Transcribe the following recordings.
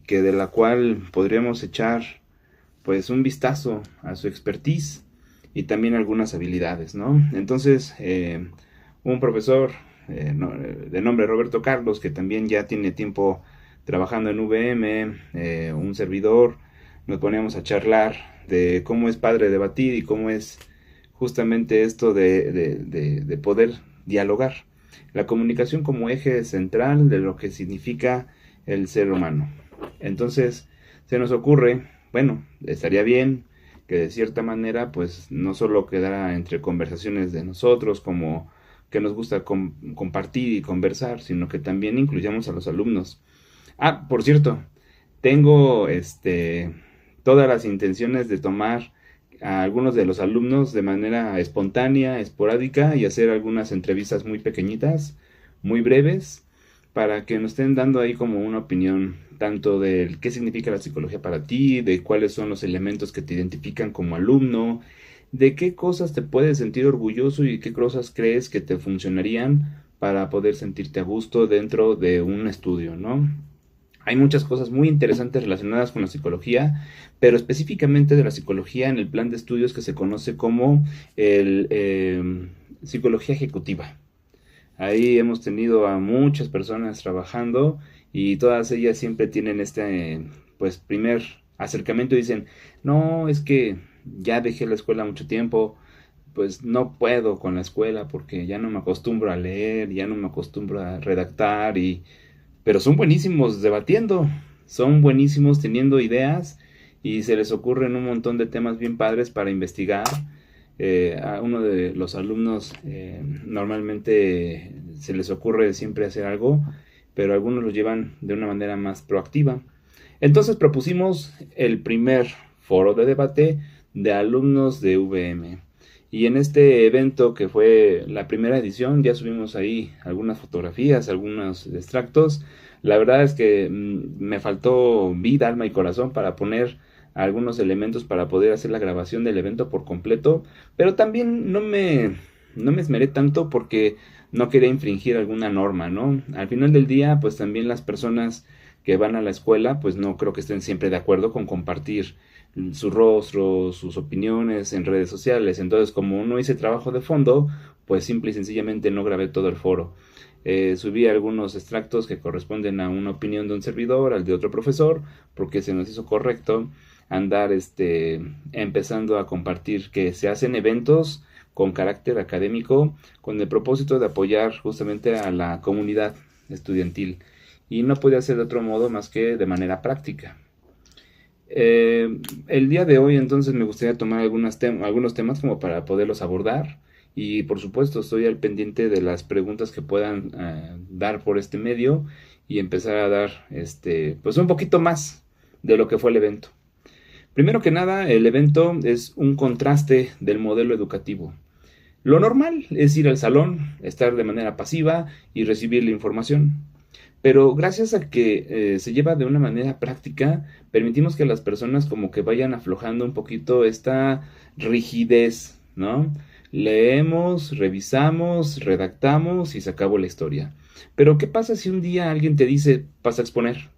que de la cual podríamos echar pues un vistazo a su expertise y también algunas habilidades, ¿no? Entonces, un profesor de nombre Roberto Carlos, que también ya tiene tiempo trabajando en VM, un servidor, nos poníamos a charlar de cómo es padre debatir y cómo es justamente esto de poder dialogar. La comunicación como eje central de lo que significa el ser humano. Entonces, se nos ocurre, bueno, estaría bien que de cierta manera, pues no solo quedara entre conversaciones de nosotros, como que nos gusta compartir y conversar, sino que también incluyamos a los alumnos. Ah, por cierto, tengo todas las intenciones de tomar a algunos de los alumnos de manera espontánea, esporádica y hacer algunas entrevistas muy pequeñitas, muy breves, para que nos estén dando ahí como una opinión tanto de qué significa la psicología para ti, de cuáles son los elementos que te identifican como alumno, de qué cosas te puedes sentir orgulloso y qué cosas crees que te funcionarían para poder sentirte a gusto dentro de un estudio, ¿no? Hay muchas cosas muy interesantes relacionadas con la psicología, pero específicamente de la psicología en el plan de estudios que se conoce como el psicología ejecutiva. Ahí hemos tenido a muchas personas trabajando y todas ellas siempre tienen pues, primer acercamiento y dicen, no, es que ya dejé la escuela mucho tiempo, pues no puedo con la escuela porque ya no me acostumbro a leer, ya no me acostumbro a redactar pero son buenísimos debatiendo, son buenísimos teniendo ideas y se les ocurren un montón de temas bien padres para investigar. A uno de los alumnos normalmente se les ocurre siempre hacer algo, pero algunos lo llevan de una manera más proactiva. Entonces propusimos el primer foro de debate de alumnos de VM. Y en este evento que fue la primera edición, ya subimos ahí algunas fotografías, algunos extractos. La verdad es que me faltó vida, alma y corazón para poner algunos elementos para poder hacer la grabación del evento por completo, pero también no me esmeré tanto porque no quería infringir alguna norma, ¿no? Al final del día, pues también las personas que van a la escuela, pues no creo que estén siempre de acuerdo con compartir su rostro, sus opiniones en redes sociales. Entonces, como no hice trabajo de fondo, pues simple y sencillamente no grabé todo el foro. Subí algunos extractos que corresponden a una opinión de un servidor, al de otro profesor, porque se nos hizo correcto andar empezando a compartir que se hacen eventos con carácter académico con el propósito de apoyar justamente a la comunidad estudiantil y no puede hacer de otro modo más que de manera práctica. El día de hoy entonces me gustaría tomar algunos temas como para poderlos abordar y por supuesto estoy al pendiente de las preguntas que puedan dar por este medio y empezar a dar pues un poquito más de lo que fue el evento. Primero que nada, el evento es un contraste del modelo educativo. Lo normal es ir al salón, estar de manera pasiva y recibir la información. Pero gracias a que se lleva de una manera práctica, permitimos que las personas como que vayan aflojando un poquito esta rigidez, ¿no? Leemos, revisamos, redactamos y se acabó la historia. Pero ¿qué pasa si un día alguien te dice, vas a exponer?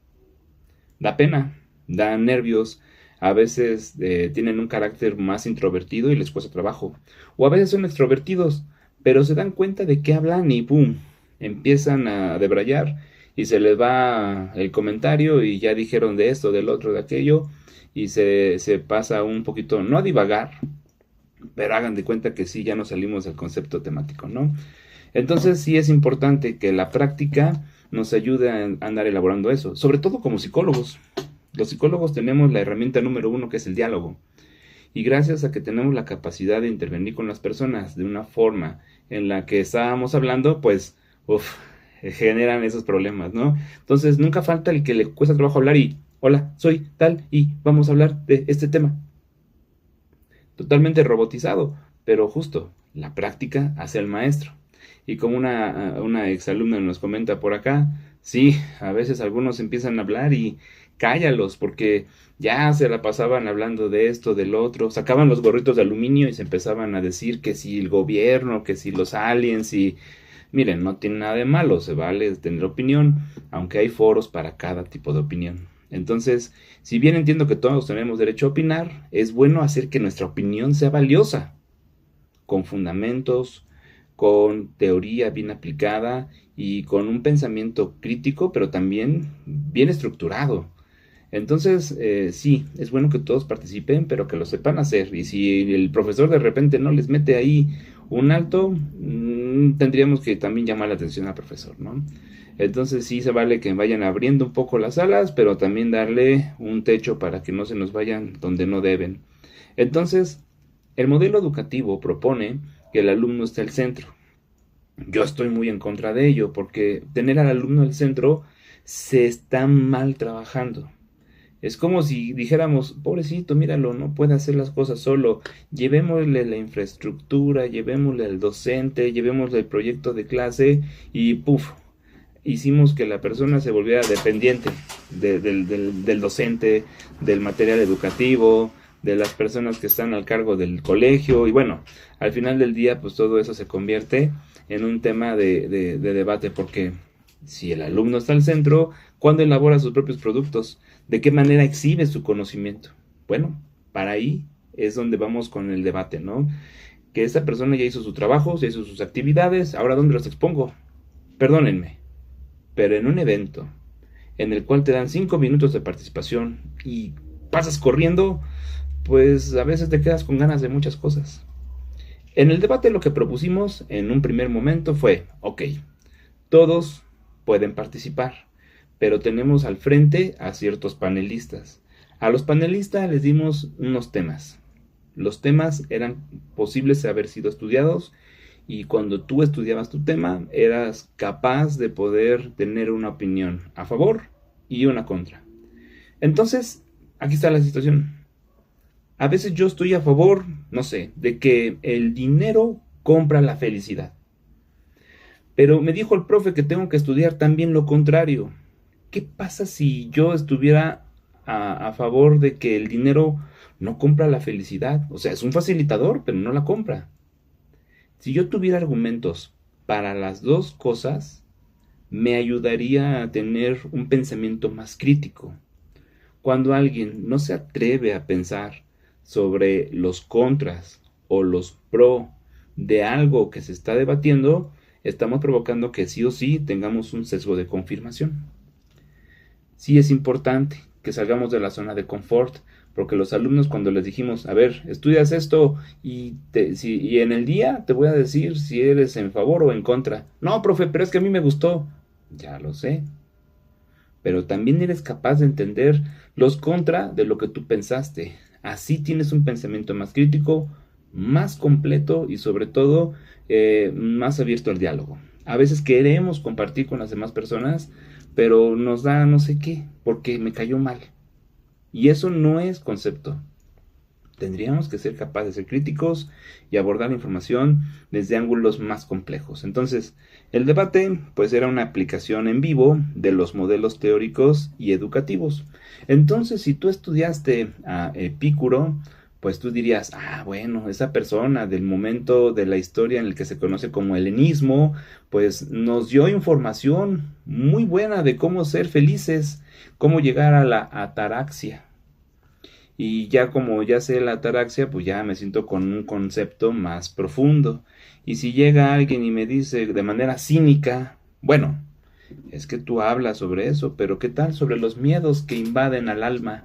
Da pena, da nervios, a veces tienen un carácter más introvertido y les cuesta trabajo, o a veces son extrovertidos, pero se dan cuenta de que hablan y ¡pum! Empiezan a debrayar y se les va el comentario y ya dijeron de esto, del otro, de aquello, y se pasa un poquito, no a divagar, pero hagan de cuenta que sí, ya nos salimos del concepto temático, ¿no? Entonces sí es importante que la práctica nos ayude a andar elaborando eso, sobre todo como psicólogos. Los psicólogos tenemos la herramienta número uno que es el diálogo. Y gracias a que tenemos la capacidad de intervenir con las personas de una forma en la que estábamos hablando, pues, generan esos problemas, ¿no? Entonces nunca falta el que le cuesta trabajo hablar y, hola, soy tal y vamos a hablar de este tema. Totalmente robotizado, pero justo, la práctica hace al maestro. Y como una exalumna nos comenta por acá, sí, a veces algunos empiezan a hablar y cállalos, porque ya se la pasaban hablando de esto, del otro, sacaban los gorritos de aluminio y se empezaban a decir que si el gobierno, que si los aliens y... Miren, no tiene nada de malo, se vale tener opinión, aunque hay foros para cada tipo de opinión. Entonces, si bien entiendo que todos tenemos derecho a opinar, es bueno hacer que nuestra opinión sea valiosa, con fundamentos, con teoría bien aplicada y con un pensamiento crítico, pero también bien estructurado. Entonces, sí, es bueno que todos participen, pero que lo sepan hacer. Y si el profesor de repente no les mete ahí un alto, tendríamos que también llamar la atención al profesor, ¿no? Entonces sí se vale que vayan abriendo un poco las alas, pero también darle un techo para que no se nos vayan donde no deben. Entonces, el modelo educativo propone que el alumno esté al centro. Yo estoy muy en contra de ello, porque tener al alumno al centro se está mal trabajando. Es como si dijéramos, pobrecito, míralo, no puede hacer las cosas solo. Llevémosle la infraestructura, llevémosle al docente, llevémosle el proyecto de clase y ¡puf! Hicimos que la persona se volviera dependiente del docente, del material educativo, de las personas que están al cargo del colegio. Y bueno, al final del día, pues todo eso se convierte en un tema de debate, porque si el alumno está al centro, ¿cuándo elabora sus propios productos? ¿De qué manera exhibe su conocimiento? Bueno, para ahí es donde vamos con el debate, ¿no? Que esta persona ya hizo su trabajo, ya hizo sus actividades, ahora ¿dónde los expongo? Perdónenme, pero en un evento en el cual te dan 5 minutos de participación y pasas corriendo, pues a veces te quedas con ganas de muchas cosas. En el debate lo que propusimos en un primer momento fue, ok, todos pueden participar, pero tenemos al frente a ciertos panelistas. A los panelistas les dimos unos temas. Los temas eran posibles de haber sido estudiados y cuando tú estudiabas tu tema eras capaz de poder tener una opinión a favor y una contra. Entonces, aquí está la situación. A veces yo estoy a favor, no sé, de que el dinero compra la felicidad. Pero me dijo el profe que tengo que estudiar también lo contrario. ¿Qué pasa si yo estuviera a favor de que el dinero no compra la felicidad? O sea, es un facilitador, pero no la compra. Si yo tuviera argumentos para las dos cosas, me ayudaría a tener un pensamiento más crítico. Cuando alguien no se atreve a pensar sobre los contras o los pro de algo que se está debatiendo, estamos provocando que sí o sí tengamos un sesgo de confirmación. Sí es importante que salgamos de la zona de confort, porque los alumnos cuando les dijimos, a ver, estudias esto y en el día te voy a decir si eres en favor o en contra. No, profe, pero es que a mí me gustó. Ya lo sé. Pero también eres capaz de entender los contra de lo que tú pensaste. Así tienes un pensamiento más crítico, más completo y sobre todo más abierto al diálogo. A veces queremos compartir con las demás personas, pero nos da no sé qué, porque me cayó mal. Y eso no es concepto. Tendríamos que ser capaces de ser críticos y abordar la información desde ángulos más complejos. Entonces, el debate pues era una aplicación en vivo de los modelos teóricos y educativos. Entonces, si tú estudiaste a Epicuro, pues tú dirías, bueno, esa persona del momento de la historia en el que se conoce como helenismo, pues nos dio información muy buena de cómo ser felices, cómo llegar a la ataraxia. Y ya como ya sé la ataraxia, pues ya me siento con un concepto más profundo. Y si llega alguien y me dice de manera cínica, bueno, es que tú hablas sobre eso, pero ¿qué tal sobre los miedos que invaden al alma?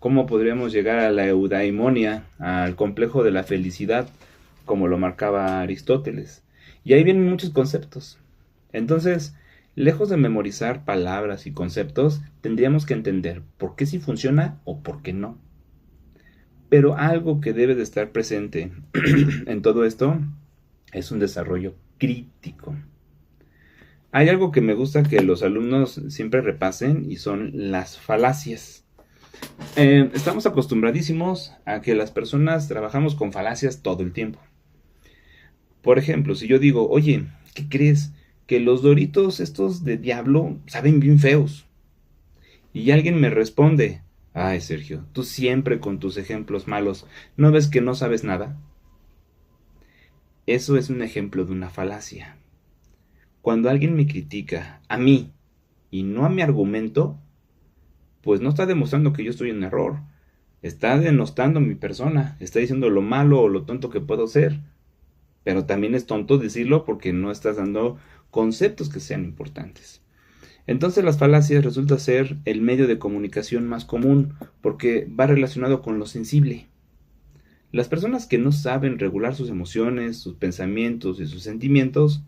¿Cómo podríamos llegar a la eudaimonia, al complejo de la felicidad, como lo marcaba Aristóteles? Y ahí vienen muchos conceptos. Entonces, lejos de memorizar palabras y conceptos, tendríamos que entender por qué sí funciona o por qué no. Pero algo que debe de estar presente en todo esto es un desarrollo crítico. Hay algo que me gusta que los alumnos siempre repasen y son las falacias. Estamos acostumbradísimos a que las personas trabajamos con falacias todo el tiempo. Por ejemplo, si yo digo, oye, ¿qué crees? Que los Doritos estos de Diablo saben bien feos. Y alguien me responde, ay, Sergio, tú siempre con tus ejemplos malos, ¿no ves que no sabes nada? Eso es un ejemplo de una falacia. Cuando alguien me critica a mí y no a mi argumento, pues no está demostrando que yo estoy en error. Está denostando mi persona, está diciendo lo malo o lo tonto que puedo ser. Pero también es tonto decirlo porque no estás dando conceptos que sean importantes. Entonces las falacias resulta ser el medio de comunicación más común porque va relacionado con lo sensible. Las personas que no saben regular sus emociones, sus pensamientos y sus sentimientos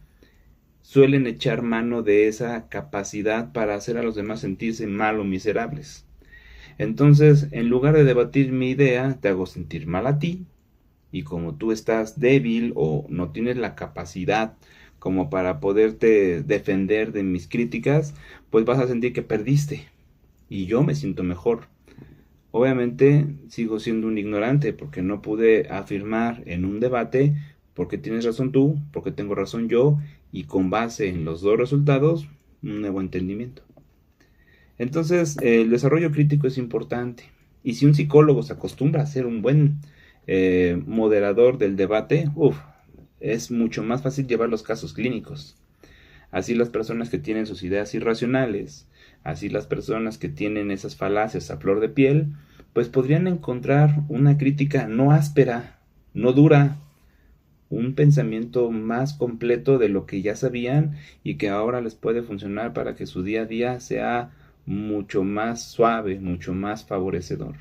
suelen echar mano de esa capacidad para hacer a los demás sentirse mal o miserables. Entonces, en lugar de debatir mi idea, te hago sentir mal a ti, y como tú estás débil o no tienes la capacidad como para poderte defender de mis críticas, pues vas a sentir que perdiste y yo me siento mejor. Obviamente sigo siendo un ignorante porque no pude afirmar en un debate porque tienes razón tú, porque tengo razón yo, y con base en los dos resultados, un nuevo entendimiento. Entonces, el desarrollo crítico es importante. Y si un psicólogo se acostumbra a ser un buen moderador del debate, es mucho más fácil llevar los casos clínicos. Así las personas que tienen sus ideas irracionales, así las personas que tienen esas falacias a flor de piel, pues podrían encontrar una crítica no áspera, no dura, un pensamiento más completo de lo que ya sabían y que ahora les puede funcionar para que su día a día sea mucho más suave, mucho más favorecedor.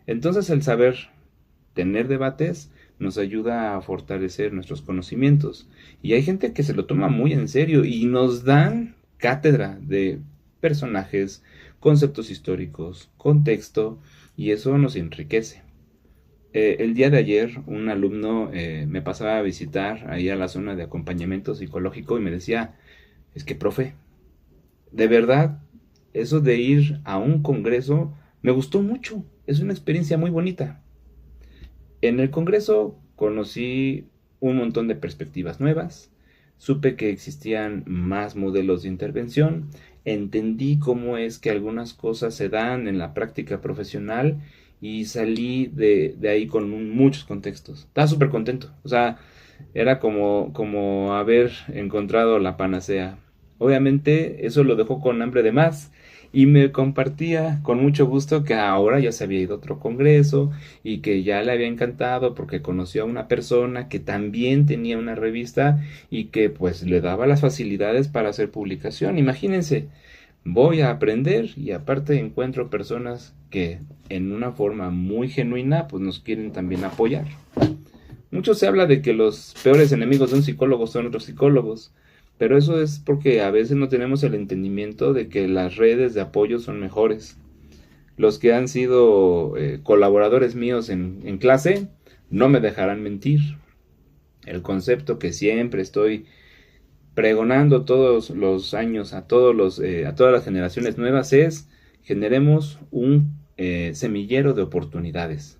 Entonces el saber tener debates nos ayuda a fortalecer nuestros conocimientos. Y hay gente que se lo toma muy en serio y nos dan cátedra de personajes, conceptos históricos, contexto, y eso nos enriquece. El día de ayer un alumno me pasaba a visitar ahí a la zona de acompañamiento psicológico y me decía, es que profe, de verdad, eso de ir a un congreso me gustó mucho, es una experiencia muy bonita. En el congreso conocí un montón de perspectivas nuevas, supe que existían más modelos de intervención, entendí cómo es que algunas cosas se dan en la práctica profesional y salí de ahí con muchos contextos. Estaba súper contento, o sea, era como haber encontrado la panacea. Obviamente eso lo dejó con hambre de más y me compartía con mucho gusto que ahora ya se había ido a otro congreso y que ya le había encantado porque conoció a una persona que también tenía una revista y que pues le daba las facilidades para hacer publicación. Imagínense, voy a aprender y aparte encuentro personas que en una forma muy genuina pues nos quieren también apoyar. Mucho se habla de que los peores enemigos de un psicólogo son otros psicólogos, pero eso es porque a veces no tenemos el entendimiento de que las redes de apoyo son mejores. Los que han sido colaboradores míos en clase no me dejarán mentir. El concepto que siempre estoy pregonando todos los años a todas las generaciones nuevas es: generemos un semillero de oportunidades.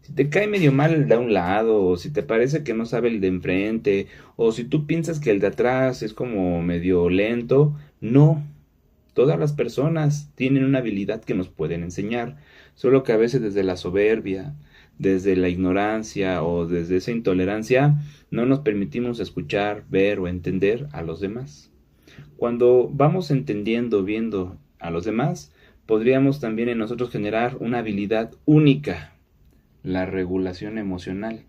Si te cae medio mal el de un lado, o si te parece que no sabe el de enfrente, o si tú piensas que el de atrás es como medio lento, no. Todas las personas tienen una habilidad que nos pueden enseñar, solo que a veces desde la soberbia, desde la ignorancia o desde esa intolerancia, no nos permitimos escuchar, ver o entender a los demás. Cuando vamos entendiendo, viendo a los demás, podríamos también en nosotros generar una habilidad única, la regulación emocional.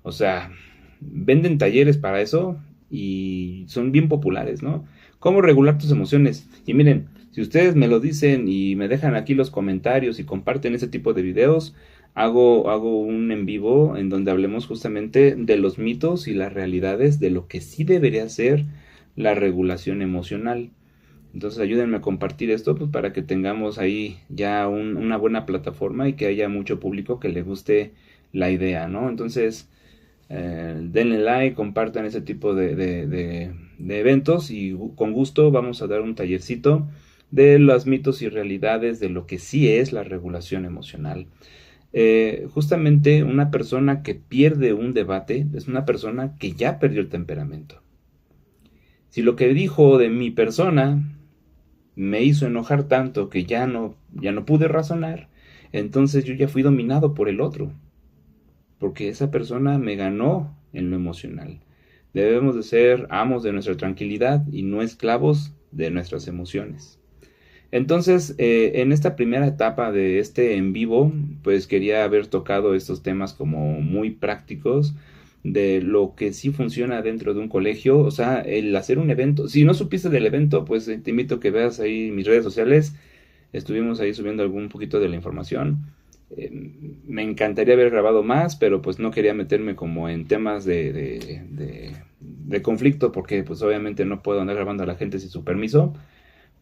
O sea, venden talleres para eso y son bien populares, ¿no? ¿Cómo regular tus emociones? Y miren, si ustedes me lo dicen y me dejan aquí los comentarios y comparten ese tipo de videos, hago un en vivo en donde hablemos justamente de los mitos y las realidades de lo que sí debería ser la regulación emocional. Entonces ayúdenme a compartir esto pues, para que tengamos ahí ya una buena plataforma y que haya mucho público que le guste la idea, ¿no? Entonces denle like, compartan ese tipo de eventos y con gusto vamos a dar un tallercito de los mitos y realidades de lo que sí es la regulación emocional. Justamente una persona que pierde un debate es una persona que ya perdió el temperamento. Si lo que dijo de mi persona me hizo enojar tanto que ya no pude razonar, entonces yo ya fui dominado por el otro, porque esa persona me ganó en lo emocional. Debemos de ser amos de nuestra tranquilidad y no esclavos de nuestras emociones. Entonces, en esta primera etapa de este en vivo, pues quería haber tocado estos temas como muy prácticos de lo que sí funciona dentro de un colegio, o sea, el hacer un evento. Si no supiste del evento, pues te invito a que veas ahí mis redes sociales. Estuvimos ahí subiendo algún poquito de la información. Eh, Me encantaría haber grabado más, pero pues no quería meterme como en temas de conflicto, porque pues obviamente no puedo andar grabando a la gente sin su permiso.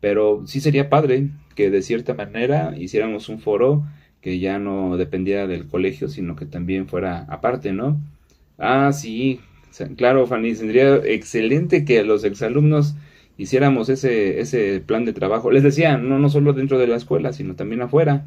Pero sí sería padre que de cierta manera hiciéramos un foro que ya no dependiera del colegio, sino que también fuera aparte, ¿no? Ah, sí, claro, Fanny, sería excelente que los exalumnos hiciéramos ese plan de trabajo. Les decía, no solo dentro de la escuela, sino también afuera.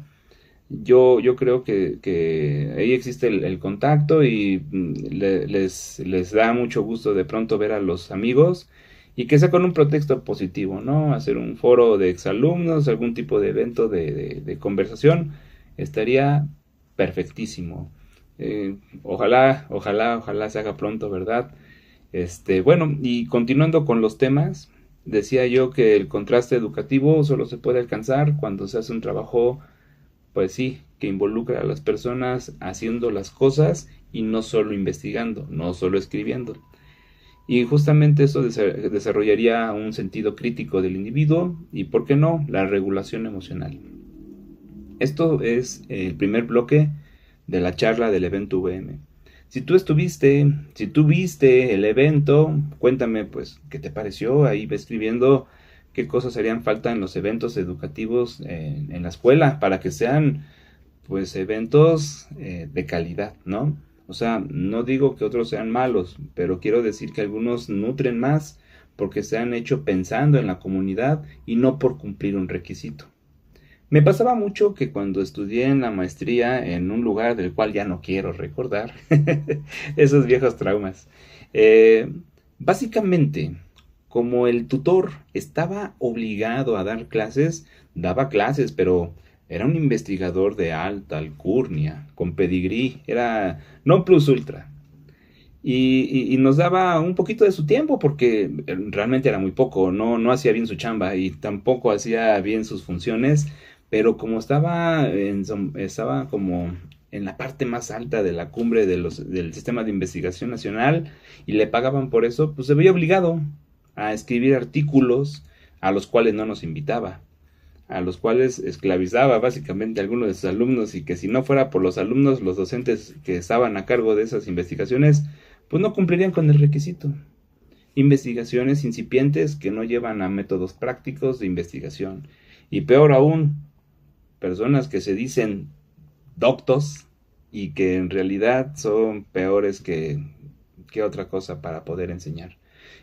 Yo creo que ahí existe el contacto y les da mucho gusto de pronto ver a los amigos y que sea con un pretexto positivo, ¿no? Hacer un foro de exalumnos, algún tipo de evento de conversación, estaría perfectísimo. Ojalá se haga pronto, ¿verdad? Bueno, y continuando con los temas, decía yo que el contraste educativo solo se puede alcanzar cuando se hace un trabajo, pues sí, que involucra a las personas haciendo las cosas y no solo investigando, no solo escribiendo. Y justamente eso desarrollaría un sentido crítico del individuo y, ¿por qué no?, la regulación emocional. Esto es el primer bloque de la charla del evento VM. Si tú viste el evento, cuéntame pues qué te pareció. Ahí va escribiendo qué cosas harían falta en los eventos educativos en la escuela para que sean pues eventos de calidad, ¿no? O sea, no digo que otros sean malos, pero quiero decir que algunos nutren más porque se han hecho pensando en la comunidad y no por cumplir un requisito. Me pasaba mucho que cuando estudié en la maestría en un lugar del cual ya no quiero recordar, esos viejos traumas, eh, básicamente, como el tutor estaba obligado a dar clases, daba clases, pero era un investigador de alta alcurnia, con pedigrí, era non plus ultra. Y nos daba un poquito de su tiempo porque realmente era muy poco, no hacía bien su chamba y tampoco hacía bien sus funciones, pero como estaba como en la parte más alta de la cumbre del sistema de investigación nacional y le pagaban por eso, pues se veía obligado a escribir artículos a los cuales no nos invitaba, a los cuales esclavizaba básicamente a algunos de sus alumnos y que si no fuera por los alumnos, los docentes que estaban a cargo de esas investigaciones, pues no cumplirían con el requisito. Investigaciones incipientes que no llevan a métodos prácticos de investigación. Y peor aún, personas que se dicen doctos y que en realidad son peores que otra cosa para poder enseñar.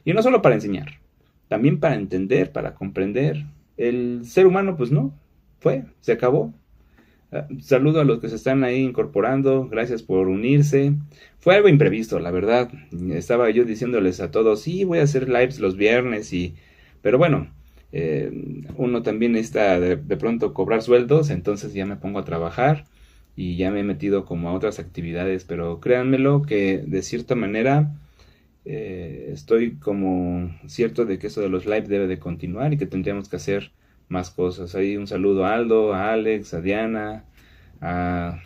Y no solo para enseñar, también para entender, para comprender. El ser humano, pues no, se acabó. Saludo a los que se están ahí incorporando, gracias por unirse. Fue algo imprevisto, la verdad. Estaba yo diciéndoles a todos, sí, voy a hacer lives los viernes, pero bueno, uno también necesita de pronto cobrar sueldos, entonces ya me pongo a trabajar y ya me he metido como a otras actividades, pero créanmelo que de cierta manera estoy como cierto de que eso de los lives debe de continuar y que tendríamos que hacer más cosas. Ahí un saludo a Aldo, a Alex, a Diana, a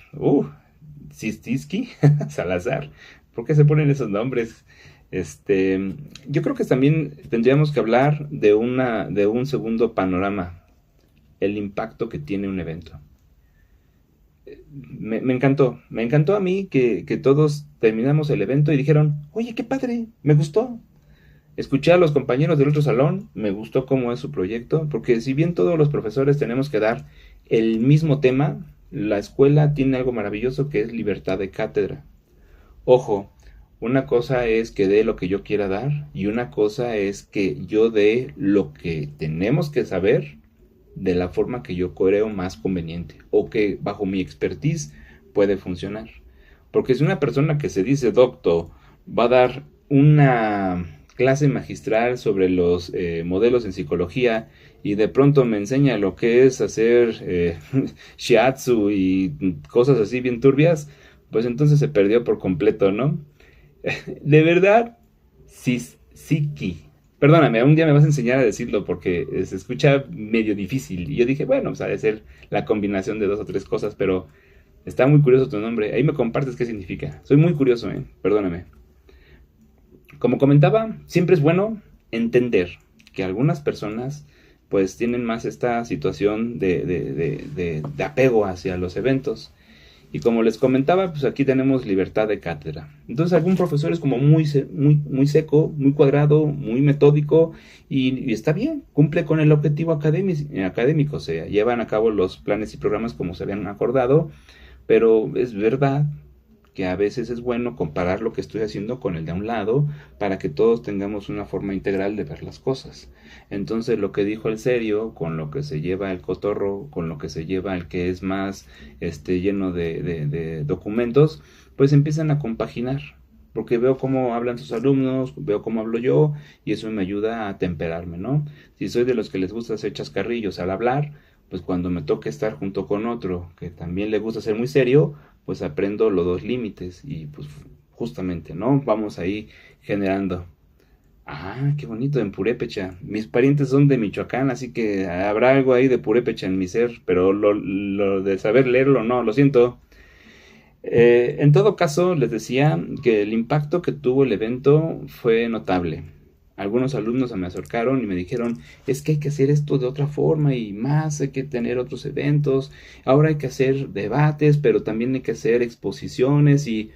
Sistiski, Salazar. ¿Por qué se ponen esos nombres? Yo creo que también tendríamos que hablar de un segundo panorama, el impacto que tiene un evento. Me encantó a mí que todos terminamos el evento y dijeron, oye, qué padre, me gustó. Escuché a los compañeros del otro salón, me gustó cómo es su proyecto, porque si bien todos los profesores tenemos que dar el mismo tema, la escuela tiene algo maravilloso que es libertad de cátedra. Ojo, una cosa es que dé lo que yo quiera dar y una cosa es que yo dé lo que tenemos que saber de la forma que yo creo más conveniente o que bajo mi expertise puede funcionar. Porque si una persona que se dice doctor va a dar una clase magistral sobre los modelos en psicología y de pronto me enseña lo que es hacer shiatsu y cosas así bien turbias, pues entonces se perdió por completo, ¿no? De verdad, Siki, Perdóname, un día me vas a enseñar a decirlo porque se escucha medio difícil. Y yo dije, bueno, pues ha de ser la combinación de dos o tres cosas, pero está muy curioso tu nombre. Ahí me compartes qué significa. Soy muy curioso, perdóname. Como comentaba, siempre es bueno entender que algunas personas pues tienen más esta situación de apego hacia los eventos. Y como les comentaba, pues aquí tenemos libertad de cátedra. Entonces algún profesor es como muy seco, muy cuadrado, muy metódico y está bien, cumple con el objetivo académico, o sea, llevan a cabo los planes y programas como se habían acordado, pero es verdad que a veces es bueno comparar lo que estoy haciendo con el de un lado para que todos tengamos una forma integral de ver las cosas. Entonces lo que dijo el serio, con lo que se lleva el cotorro, con lo que se lleva el que es más lleno de documentos, pues empiezan a compaginar. Porque veo cómo hablan sus alumnos, veo cómo hablo yo, y eso me ayuda a temperarme, ¿no? Si soy de los que les gusta hacer chascarrillos al hablar, pues cuando me toque estar junto con otro que también le gusta ser muy serio, pues aprendo los dos límites y pues justamente, ¿no? Vamos ahí generando. Ah, qué bonito, en Purépecha. Mis parientes son de Michoacán, así que habrá algo ahí de Purépecha en mi ser, pero lo de saber leerlo, no, lo siento. En todo caso, les decía que el impacto que tuvo el evento fue notable. Algunos alumnos se me acercaron y me dijeron, es que hay que hacer esto de otra forma y más, hay que tener otros eventos, ahora hay que hacer debates, pero también hay que hacer exposiciones y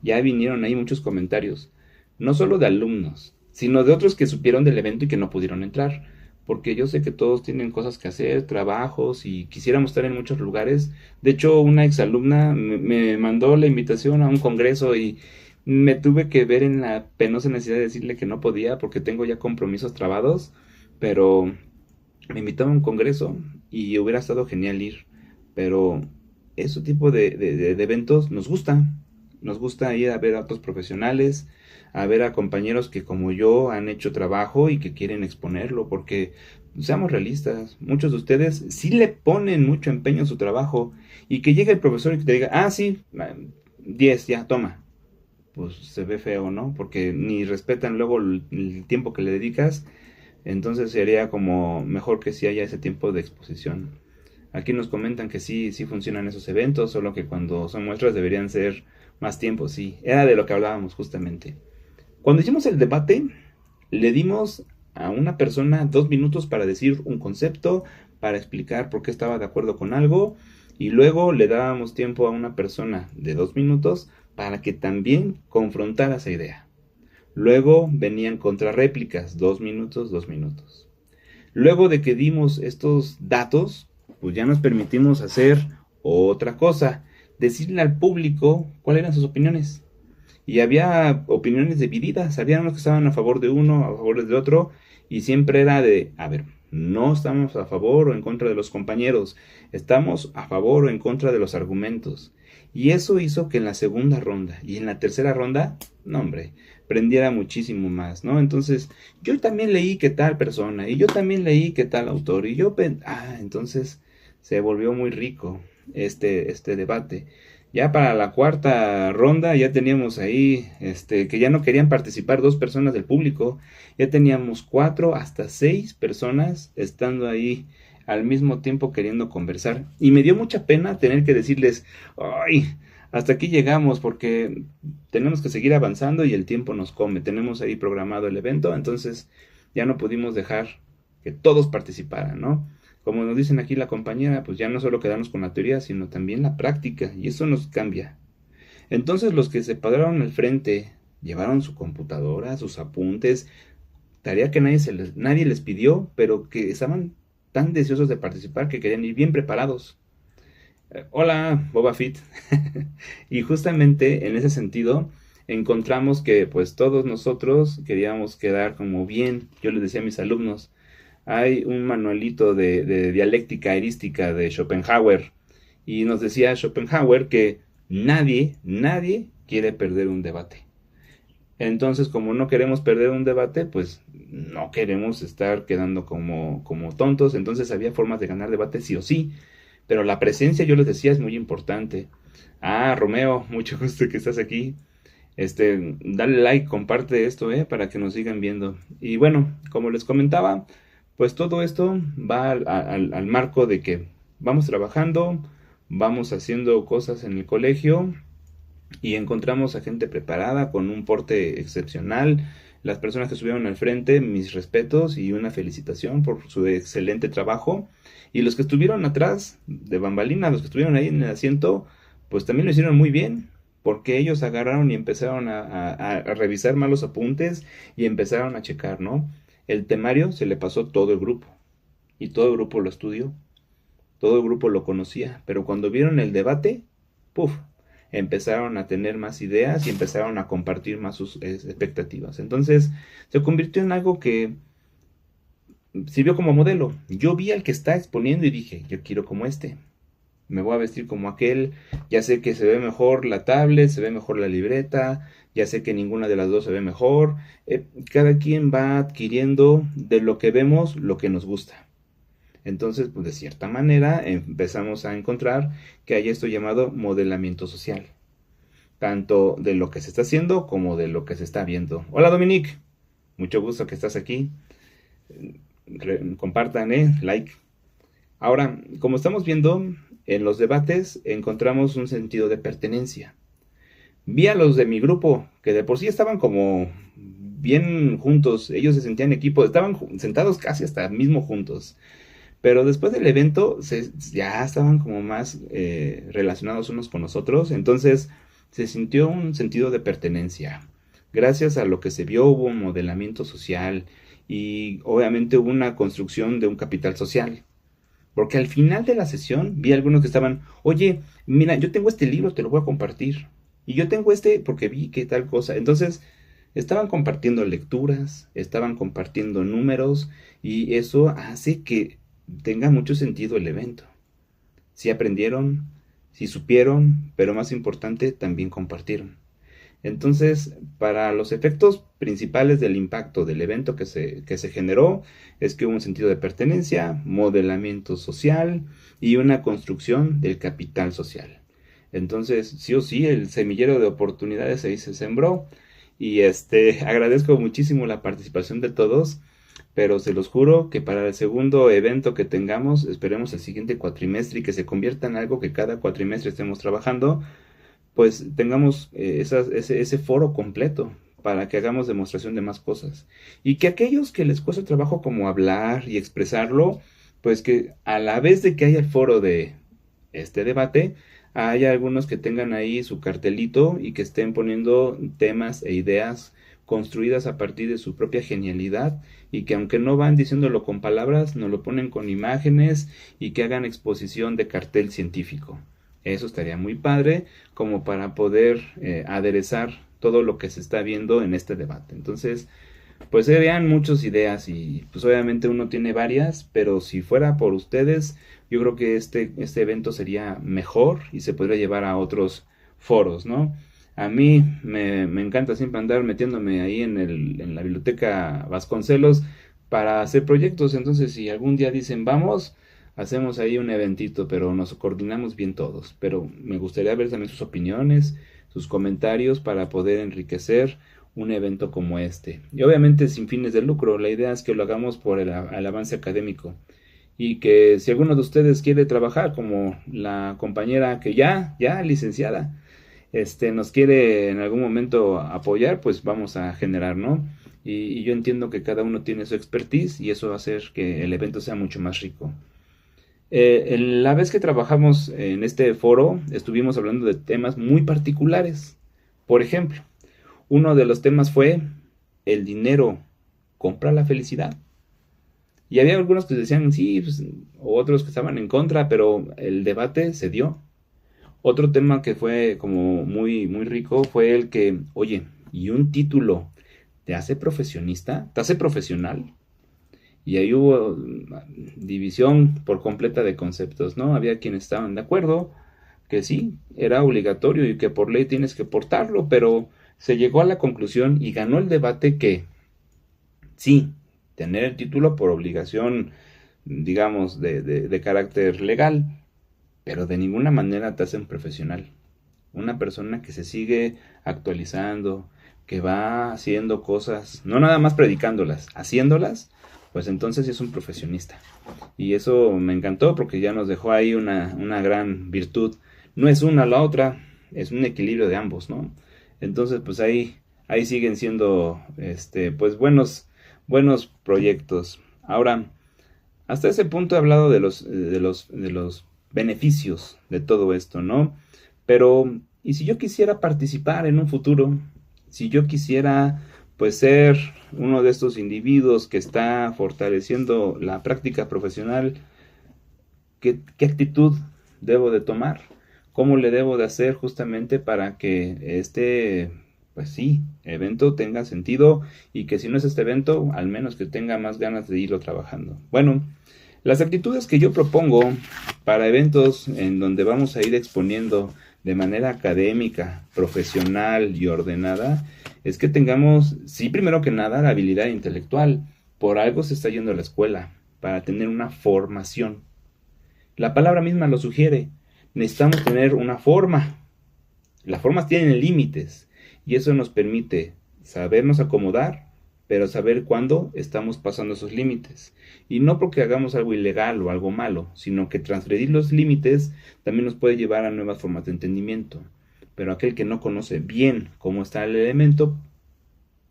ya vinieron ahí muchos comentarios, no solo de alumnos, sino de otros que supieron del evento y que no pudieron entrar, porque yo sé que todos tienen cosas que hacer, trabajos y quisiéramos estar en muchos lugares. De hecho, una exalumna me mandó la invitación a un congreso y me tuve que ver en la penosa necesidad de decirle que no podía porque tengo ya compromisos trabados, pero me invitó a un congreso y hubiera estado genial ir, pero ese tipo de eventos nos gusta ir a ver a otros profesionales, a ver a compañeros que como yo han hecho trabajo y que quieren exponerlo, porque seamos realistas, muchos de ustedes sí le ponen mucho empeño en su trabajo y que llegue el profesor y que te diga, ah, sí, 10, ya, toma, pues se ve feo, ¿no? Porque ni respetan luego el tiempo que le dedicas, entonces sería como mejor que sí haya ese tiempo de exposición. Aquí nos comentan que sí, sí funcionan esos eventos, solo que cuando son muestras deberían ser más tiempo, sí. Era de lo que hablábamos justamente. Cuando hicimos el debate, le dimos a una persona 2 minutos para decir un concepto, para explicar por qué estaba de acuerdo con algo, y luego le dábamos tiempo a una persona de 2 minutos para que también confrontara esa idea. Luego venían contrarréplicas, 2 minutos, 2 minutos. Luego de que dimos estos datos, pues ya nos permitimos hacer otra cosa, decirle al público cuáles eran sus opiniones. Y había opiniones divididas, había unos que estaban a favor de uno, a favor de otro, y siempre era de, a ver, no estamos a favor o en contra de los compañeros, estamos a favor o en contra de los argumentos. Y eso hizo que en la segunda ronda y en la tercera ronda, no hombre, prendiera muchísimo más, ¿no? Entonces, yo también leí que tal persona, y yo también leí que tal autor, y entonces se volvió muy rico este debate. Ya para la cuarta ronda ya teníamos ahí, que ya no querían participar 2 personas del público, ya teníamos 4 hasta 6 personas estando ahí al mismo tiempo queriendo conversar. Y me dio mucha pena tener que decirles, ay, hasta aquí llegamos porque tenemos que seguir avanzando y el tiempo nos come. Tenemos ahí programado el evento, entonces ya no pudimos dejar que todos participaran, ¿no? Como nos dicen aquí la compañera, pues ya no solo quedarnos con la teoría, sino también la práctica, y eso nos cambia. Entonces los que se pararon al frente, llevaron su computadora, sus apuntes, tarea que nadie les pidió, pero que estaban tan deseosos de participar que querían ir bien preparados. Hola, Boba Fett. Y justamente en ese sentido encontramos que pues todos nosotros queríamos quedar como bien. Yo les decía a mis alumnos, hay un manualito de dialéctica erística de Schopenhauer y nos decía Schopenhauer que nadie quiere perder un debate. Entonces, como no queremos perder un debate, pues no queremos estar quedando como tontos. Entonces había formas de ganar debate sí o sí. Pero la presencia, yo les decía, es muy importante. Ah, Romeo, mucho gusto que estás aquí. Dale like, comparte esto, para que nos sigan viendo. Y bueno, como les comentaba, pues todo esto va al marco de que vamos trabajando, vamos haciendo cosas en el colegio y encontramos a gente preparada con un porte excepcional. Las personas que estuvieron al frente, mis respetos y una felicitación por su excelente trabajo. Y los que estuvieron atrás de bambalinas, los que estuvieron ahí en el asiento, pues también lo hicieron muy bien, porque ellos agarraron y empezaron a revisar malos apuntes y empezaron a checar, ¿no? El temario se le pasó todo el grupo y todo el grupo lo estudió, todo el grupo lo conocía, pero cuando vieron el debate, ¡puf! Empezaron a tener más ideas y empezaron a compartir más sus expectativas. Entonces se convirtió en algo que sirvió como modelo. Yo vi al que está exponiendo y dije, yo quiero como este. Me voy a vestir como aquel. Ya sé que se ve mejor la tablet, se ve mejor la libreta. Ya sé que ninguna de las dos se ve mejor. Cada quien va adquiriendo de lo que vemos lo que nos gusta. Entonces, pues de cierta manera empezamos a encontrar que hay esto llamado modelamiento social, tanto de lo que se está haciendo como de lo que se está viendo. Hola Dominique, mucho gusto que estás aquí. Compartan, like. Ahora, como estamos viendo, en los debates encontramos un sentido de pertenencia. Vi a los de mi grupo, que de por sí estaban como bien juntos, ellos se sentían equipo, estaban sentados casi hasta mismo juntos. Pero después del evento ya estaban como más relacionados unos con los otros, entonces se sintió un sentido de pertenencia. Gracias a lo que se vio hubo un modelamiento social y obviamente hubo una construcción de un capital social. Porque al final de la sesión vi algunos que estaban, oye, mira, yo tengo este libro, te lo voy a compartir. Y yo tengo este porque vi que tal cosa. Entonces, estaban compartiendo lecturas, estaban compartiendo números y eso hace que tenga mucho sentido el evento. Si aprendieron, si supieron, pero más importante, también compartieron. Entonces, para los efectos principales del impacto del evento que se generó, es que hubo un sentido de pertenencia, modelamiento social y una construcción del capital social. Entonces, sí o sí, el semillero de oportunidades ahí se sembró y agradezco muchísimo la participación de todos, pero se los juro que para el segundo evento que tengamos, esperemos el siguiente cuatrimestre y que se convierta en algo que cada cuatrimestre estemos trabajando, pues tengamos ese foro completo para que hagamos demostración de más cosas. Y que aquellos que les cuesta trabajo como hablar y expresarlo, pues que a la vez de que haya el foro de este debate, haya algunos que tengan ahí su cartelito y que estén poniendo temas e ideas construidas a partir de su propia genialidad y que aunque no van diciéndolo con palabras, nos lo ponen con imágenes y que hagan exposición de cartel científico. Eso estaría muy padre como para poder aderezar todo lo que se está viendo en este debate. Entonces, pues serían muchas ideas y pues obviamente uno tiene varias, pero si fuera por ustedes, yo creo que este evento sería mejor y se podría llevar a otros foros, ¿no? A mí me encanta siempre andar metiéndome ahí en la biblioteca Vasconcelos para hacer proyectos, entonces si algún día dicen vamos, hacemos ahí un eventito, pero nos coordinamos bien todos. Pero me gustaría ver también sus opiniones, sus comentarios para poder enriquecer un evento como este. Y obviamente sin fines de lucro, la idea es que lo hagamos por el avance académico. Y que si alguno de ustedes quiere trabajar como la compañera que ya licenciada, nos quiere en algún momento apoyar, pues vamos a generar, ¿no? Y yo entiendo que cada uno tiene su expertise y eso va a hacer que el evento sea mucho más rico. La vez que trabajamos en este foro, estuvimos hablando de temas muy particulares. Por ejemplo, uno de los temas fue ¿el dinero compra la felicidad? Y había algunos que decían sí, pues, o otros que estaban en contra, pero el debate se dio. Otro tema que fue como muy, muy rico fue el que, oye, ¿y un título te hace profesionista? ¿Te hace profesional? Y ahí hubo división por completa de conceptos, ¿no? Había quienes estaban de acuerdo que sí, era obligatorio y que por ley tienes que portarlo, pero se llegó a la conclusión y ganó el debate que sí, tener el título por obligación, digamos, de carácter legal, pero de ninguna manera te hacen profesional. una persona que se sigue actualizando, que va haciendo cosas, no nada más predicándolas, haciéndolas, pues entonces sí es un profesionista. Y eso me encantó porque ya nos dejó ahí una gran virtud. No es una o la otra, es un equilibrio de ambos, ¿no? Entonces, pues ahí siguen siendo, pues buenos proyectos. Ahora, hasta ese punto he hablado de los beneficios de todo esto, ¿no? Pero, ¿y si yo quisiera participar en un futuro? Si yo quisiera, pues, ser uno de estos individuos que está fortaleciendo la práctica profesional, ¿qué actitud debo de tomar? ¿Cómo le debo de hacer justamente para que pues sí, evento tenga sentido y que si no es este evento, al menos que tenga más ganas de irlo trabajando? Bueno, las actitudes que yo propongo para eventos en donde vamos a ir exponiendo de manera académica, profesional y ordenada, es que tengamos, sí, primero que nada, la habilidad intelectual. Por algo se está yendo a la escuela, para tener una formación. La palabra misma lo sugiere. Necesitamos tener una forma. Las formas tienen límites y eso nos permite sabernos acomodar, pero saber cuándo estamos pasando esos límites. Y no porque hagamos algo ilegal o algo malo, sino que transgredir los límites también nos puede llevar a nuevas formas de entendimiento. Pero aquel que no conoce bien cómo está el elemento,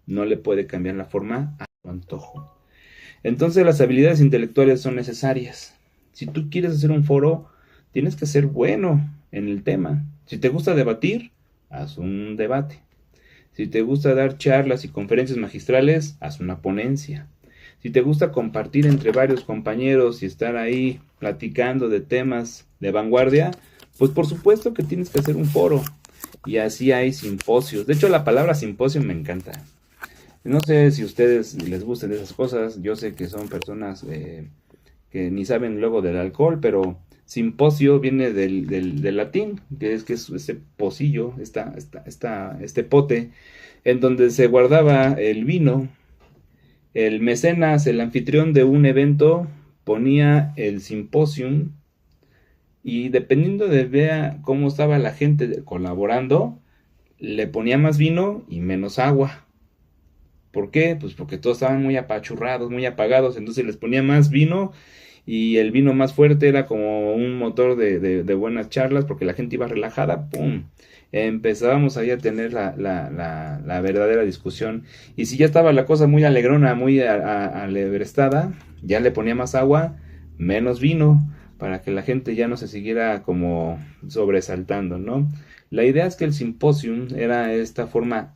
no le puede cambiar la forma a su antojo. Entonces las habilidades intelectuales son necesarias. Si tú quieres hacer un foro, tienes que ser bueno en el tema. Si te gusta debatir, haz un debate. Si te gusta dar charlas y conferencias magistrales, haz una ponencia. Si te gusta compartir entre varios compañeros y estar ahí platicando de temas de vanguardia, pues por supuesto que tienes que hacer un foro. Y así hay simposios. De hecho, la palabra simposio me encanta. No sé si a ustedes les gustan esas cosas. Yo sé que son personas que ni saben luego del alcohol, pero simposio viene del latín, que es ese pocillo, este pote, en donde se guardaba el vino. El mecenas, el anfitrión de un evento, ponía el simposium y dependiendo de vea cómo estaba la gente colaborando, le ponía más vino y menos agua. ¿Por qué? Pues porque todos estaban muy apachurrados, muy apagados, entonces les ponía más vino y el vino más fuerte era como un motor de buenas charlas porque la gente iba relajada, ¡pum! Empezábamos ahí a tener la verdadera discusión. Y si ya estaba la cosa muy alegrona, muy alebrestada, ya le ponía más agua, menos vino, para que la gente ya no se siguiera como sobresaltando, ¿no? La idea es que el simposium era esta forma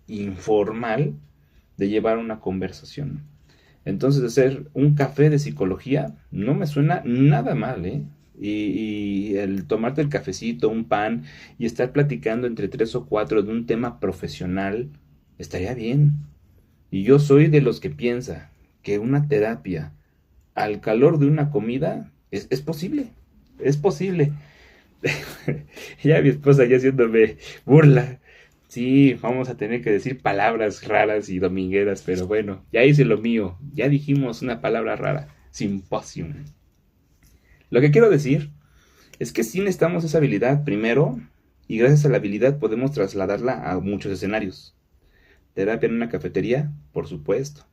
informal de llevar una conversación. Entonces, hacer un café de psicología no me suena nada mal, ¿eh? Y el tomarte el cafecito, un pan y estar platicando entre 3 o 4 de un tema profesional estaría bien. Y yo soy de los que piensa que una terapia al calor de una comida es posible. Es posible. Ya mi esposa ya haciéndome burla. Sí, vamos a tener que decir palabras raras y domingueras, pero bueno, ya hice lo mío. Ya dijimos una palabra rara. Simposium. Lo que quiero decir es que sí necesitamos esa habilidad primero y gracias a la habilidad podemos trasladarla a muchos escenarios. Terapia en una cafetería, por supuesto.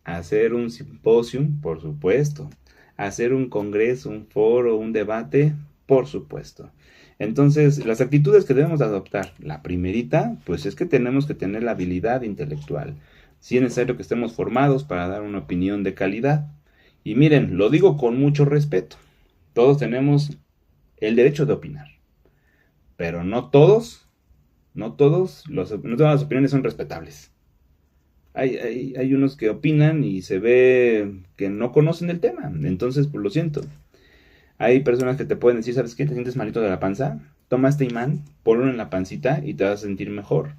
Hacer un simposium, por supuesto. Hacer un congreso, un foro, un debate, por supuesto. Entonces, las actitudes que debemos adoptar, la primerita, pues es que tenemos que tener la habilidad intelectual. Sí es necesario que estemos formados para dar una opinión de calidad. Y miren, lo digo con mucho respeto. Todos tenemos el derecho de opinar. Pero no todas las opiniones son respetables. Hay unos que opinan y se ve que no conocen el tema. Entonces, pues lo siento. Hay personas que te pueden decir, ¿sabes qué? ¿Te sientes malito de la panza? Toma este imán, ponlo en la pancita y te vas a sentir mejor.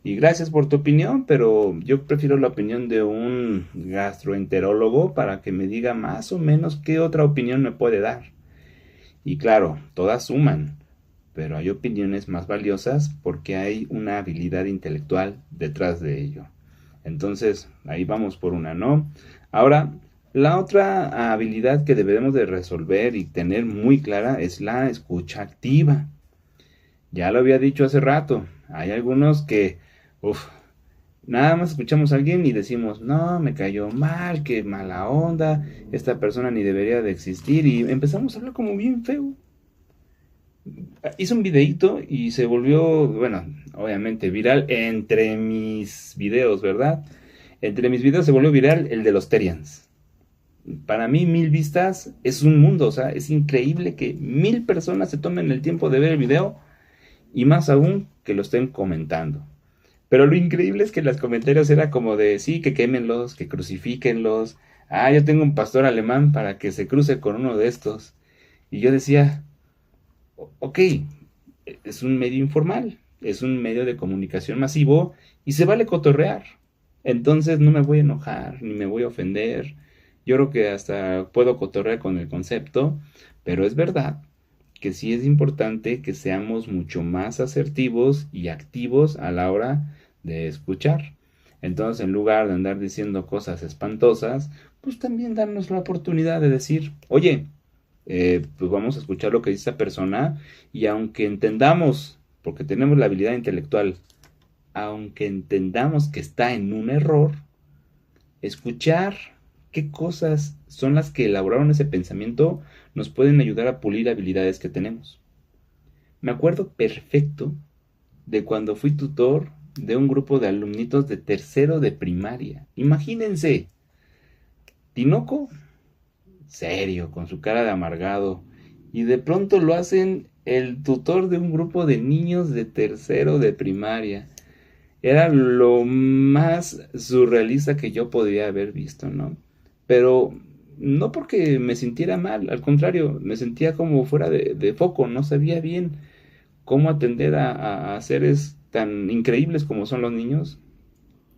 Y gracias por tu opinión, pero yo prefiero la opinión de un gastroenterólogo para que me diga más o menos qué otra opinión me puede dar. Y claro, todas suman, pero hay opiniones más valiosas porque hay una habilidad intelectual detrás de ello. Entonces, ahí vamos por una, ¿no? Ahora, la otra habilidad que debemos de resolver y tener muy clara es la escucha activa. Ya lo había dicho hace rato. Hay algunos que, uff, nada más escuchamos a alguien y decimos, no, me cayó mal, qué mala onda, esta persona ni debería de existir. Y empezamos a hablar como bien feo. Hice un videíto y se volvió, bueno, obviamente viral entre mis videos, ¿verdad? Entre mis videos se volvió viral el de los Terians. Para mí 1000 vistas es un mundo, o sea, es increíble que 1000 personas se tomen el tiempo de ver el video y más aún que lo estén comentando. Pero lo increíble es que los comentarios era como de, sí, que quémenlos, que crucifíquenlos. Ah, yo tengo un pastor alemán para que se cruce con uno de estos. Y yo decía, ok, es un medio informal, es un medio de comunicación masivo y se vale cotorrear. Entonces no me voy a enojar, ni me voy a ofender. Yo creo que hasta puedo cotorrear con el concepto, pero es verdad que sí es importante que seamos mucho más asertivos y activos a la hora de escuchar. Entonces, en lugar de andar diciendo cosas espantosas, pues también darnos la oportunidad de decir, oye, pues vamos a escuchar lo que dice esta persona y aunque entendamos, porque tenemos la habilidad intelectual, aunque entendamos que está en un error, escuchar qué cosas son las que elaboraron ese pensamiento nos pueden ayudar a pulir habilidades que tenemos. Me acuerdo perfecto de cuando fui tutor de un grupo de alumnitos de tercero de primaria. Imagínense, Tinoco, serio, con su cara de amargado, y de pronto lo hacen el tutor de un grupo de niños de tercero de primaria. Era lo más surrealista que yo podría haber visto, ¿no? Pero no porque me sintiera mal, al contrario, me sentía como fuera de foco, no sabía bien cómo atender a seres tan increíbles como son los niños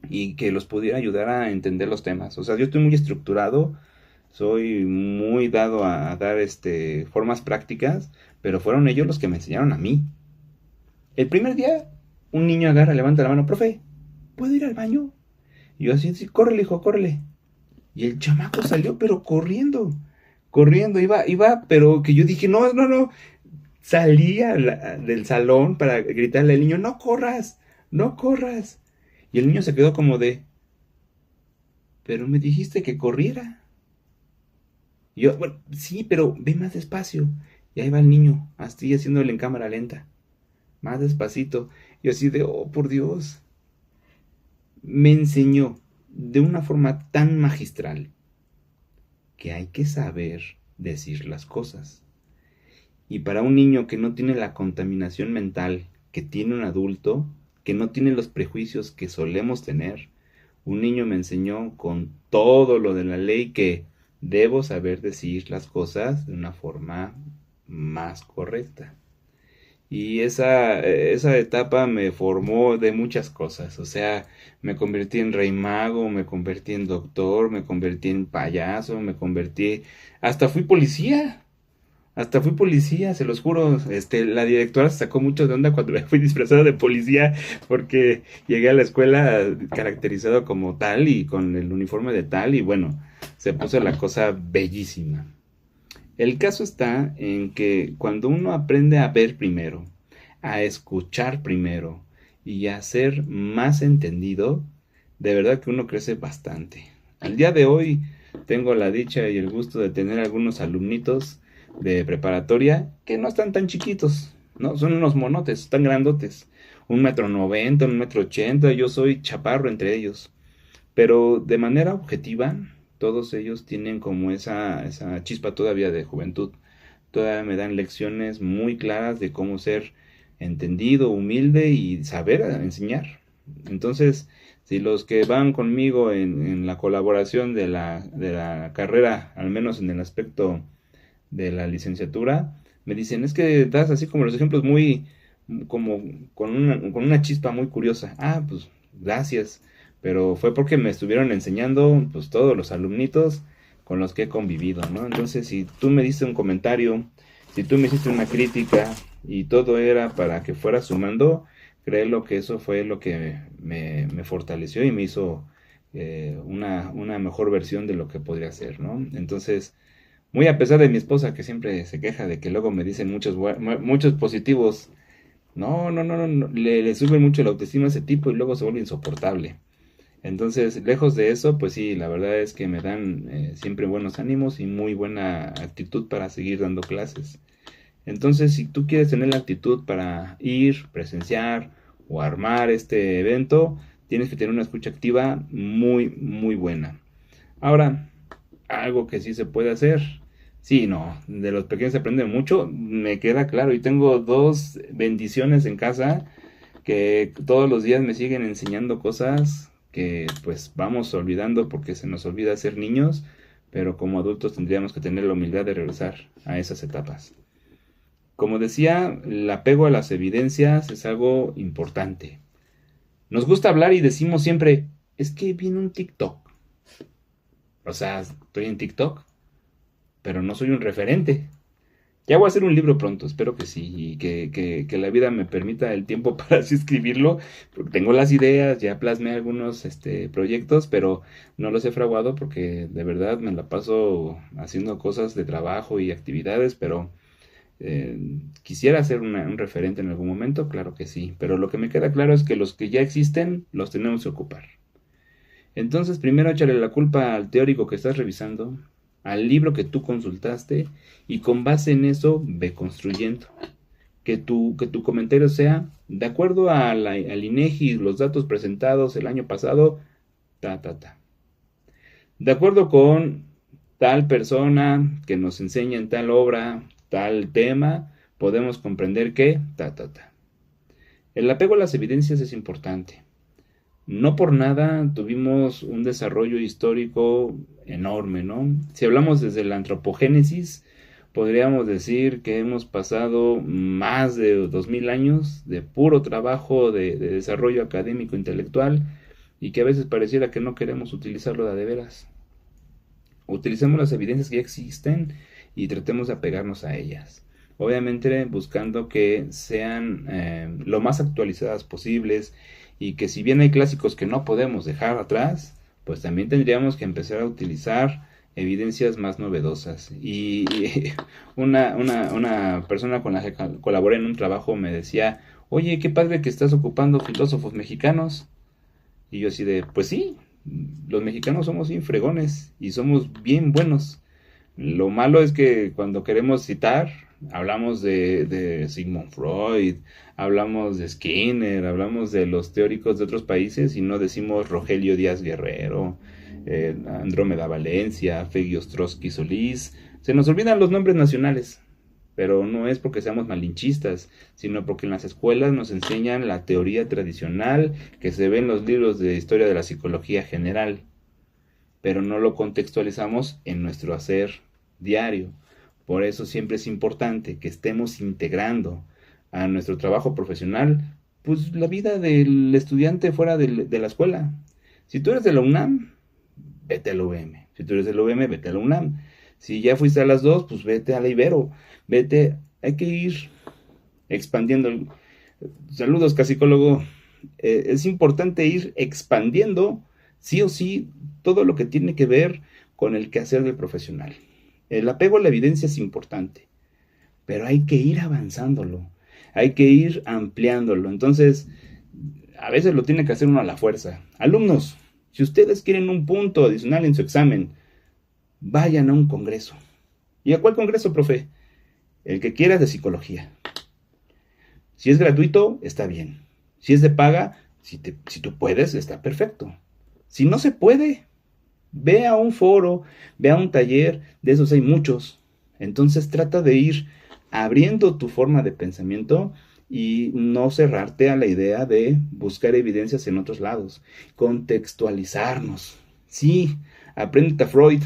y que los pudiera ayudar a entender los temas. O sea, yo estoy muy estructurado, soy muy dado a dar formas prácticas, pero fueron ellos los que me enseñaron a mí. El primer día, un niño agarra, levanta la mano, profe, ¿puedo ir al baño? Y yo así, sí, córrele, hijo, córrele. Y el chamaco salió, pero corriendo, iba, pero que yo dije, no, no, no. Salí del salón para gritarle al niño, no corras, no corras. Y el niño se quedó como de, pero me dijiste que corriera. Y yo, bueno, sí, pero ve más despacio. Y ahí va el niño, así haciéndole en cámara lenta, más despacito. Y así de, oh, por Dios. Me enseñó de una forma tan magistral que hay que saber decir las cosas. Y para un niño que no tiene la contaminación mental que tiene un adulto, que no tiene los prejuicios que solemos tener, un niño me enseñó con todo lo de la ley que debo saber decir las cosas de una forma más correcta. Y esa etapa me formó de muchas cosas, o sea, me convertí en rey mago, me convertí en doctor, me convertí en payaso, hasta fui policía, se los juro. La directora se sacó mucho de onda cuando me fui disfrazado de policía porque llegué a la escuela caracterizado como tal y con el uniforme de tal y bueno, se puso la cosa bellísima. El caso está en que cuando uno aprende a ver primero, a escuchar primero y a ser más entendido, de verdad que uno crece bastante. Al día de hoy tengo la dicha y el gusto de tener algunos alumnitos de preparatoria que no están tan chiquitos, ¿no? Son unos monotes, tan grandotes. 1,90 m, 1,80 m, yo soy chaparro entre ellos. Pero de manera objetiva, todos ellos tienen como esa chispa todavía de juventud. Todavía me dan lecciones muy claras de cómo ser entendido, humilde y saber enseñar. Entonces, si los que van conmigo en la colaboración de la carrera, al menos en el aspecto de la licenciatura, me dicen, es que das así como los ejemplos muy, como con una chispa muy curiosa. Ah, pues gracias, pero fue porque me estuvieron enseñando pues todos los alumnitos con los que he convivido, ¿no? Entonces, si tú me diste un comentario, si tú me hiciste una crítica y todo era para que fuera sumando, créelo que eso fue lo que me fortaleció y me hizo una mejor versión de lo que podría ser, ¿no? Entonces, muy a pesar de mi esposa que siempre se queja de que luego me dicen muchos positivos No, le sube mucho la autoestima a ese tipo y luego se vuelve insoportable. Entonces, lejos de eso, pues sí, la verdad es que me dan siempre buenos ánimos y muy buena actitud para seguir dando clases. Entonces, si tú quieres tener la actitud para ir, presenciar o armar este evento, tienes que tener una escucha activa muy, muy buena. Ahora, algo que sí se puede hacer. Sí, no, de los pequeños se aprende mucho, me queda claro. Y tengo dos bendiciones en casa que todos los días me siguen enseñando cosas que pues vamos olvidando porque se nos olvida ser niños, pero como adultos tendríamos que tener la humildad de regresar a esas etapas. Como decía, el apego a las evidencias es algo importante. Nos gusta hablar y decimos siempre, es que viene un TikTok. O sea, estoy en TikTok, pero no soy un referente. Ya voy a hacer un libro pronto, espero que sí, y que la vida me permita el tiempo para así escribirlo, porque tengo las ideas, ya plasmé algunos proyectos, pero no los he fraguado porque de verdad me la paso haciendo cosas de trabajo y actividades, pero quisiera ser un referente en algún momento, claro que sí, pero lo que me queda claro es que los que ya existen los tenemos que ocupar. Entonces, primero échale la culpa al teórico que estás revisando, al libro que tú consultaste, y con base en eso ve construyendo. Que tu comentario sea, de acuerdo al INEGI, los datos presentados el año pasado, ta, ta, ta. De acuerdo con tal persona que nos enseña en tal obra, tal tema, podemos comprender que, ta, ta, ta. El apego a las evidencias es importante. No por nada tuvimos un desarrollo histórico enorme, ¿no? Si hablamos desde la antropogénesis, podríamos decir que hemos pasado más de 2000 años de puro trabajo de desarrollo académico intelectual y que a veces pareciera que no queremos utilizarlo de veras. Utilicemos las evidencias que ya existen y tratemos de apegarnos a ellas. Obviamente buscando que sean lo más actualizadas posibles y que si bien hay clásicos que no podemos dejar atrás, pues también tendríamos que empezar a utilizar evidencias más novedosas. Y una persona con la que colaboré en un trabajo me decía, oye, qué padre que estás ocupando filósofos mexicanos. Y yo así de, pues sí, los mexicanos somos bien fregones y somos bien buenos. Lo malo es que cuando queremos citar, hablamos de Sigmund Freud, hablamos de Skinner, hablamos de los teóricos de otros países y no decimos Rogelio Díaz Guerrero, Andrómeda Valencia, Fegio Ostrowski Solís. Se nos olvidan los nombres nacionales, pero no es porque seamos malinchistas, sino porque en las escuelas nos enseñan la teoría tradicional que se ve en los libros de historia de la psicología general, pero no lo contextualizamos en nuestro hacer diario. Por eso siempre es importante que estemos integrando a nuestro trabajo profesional, pues la vida del estudiante fuera de la escuela. Si tú eres de la UNAM, vete a la UVM. Si tú eres de la UVM, vete a la UNAM. Si ya fuiste a las dos, pues vete a la Ibero. Vete, hay que ir expandiendo. Saludos, casicólogo. Es importante ir expandiendo, sí o sí, todo lo que tiene que ver con el quehacer del profesional. El apego a la evidencia es importante, pero hay que ir avanzándolo, hay que ir ampliándolo. Entonces, a veces lo tiene que hacer uno a la fuerza. Alumnos, si ustedes quieren un punto adicional en su examen, vayan a un congreso. ¿Y a cuál congreso, profe? El que quieras de psicología. Si es gratuito, está bien. Si es de paga, si tú puedes, está perfecto. Si no se puede, ve a un foro, ve a un taller, de esos hay muchos. Entonces trata de ir abriendo tu forma de pensamiento y no cerrarte a la idea de buscar evidencias en otros lados. Contextualizarnos. Sí, apréndete a Freud,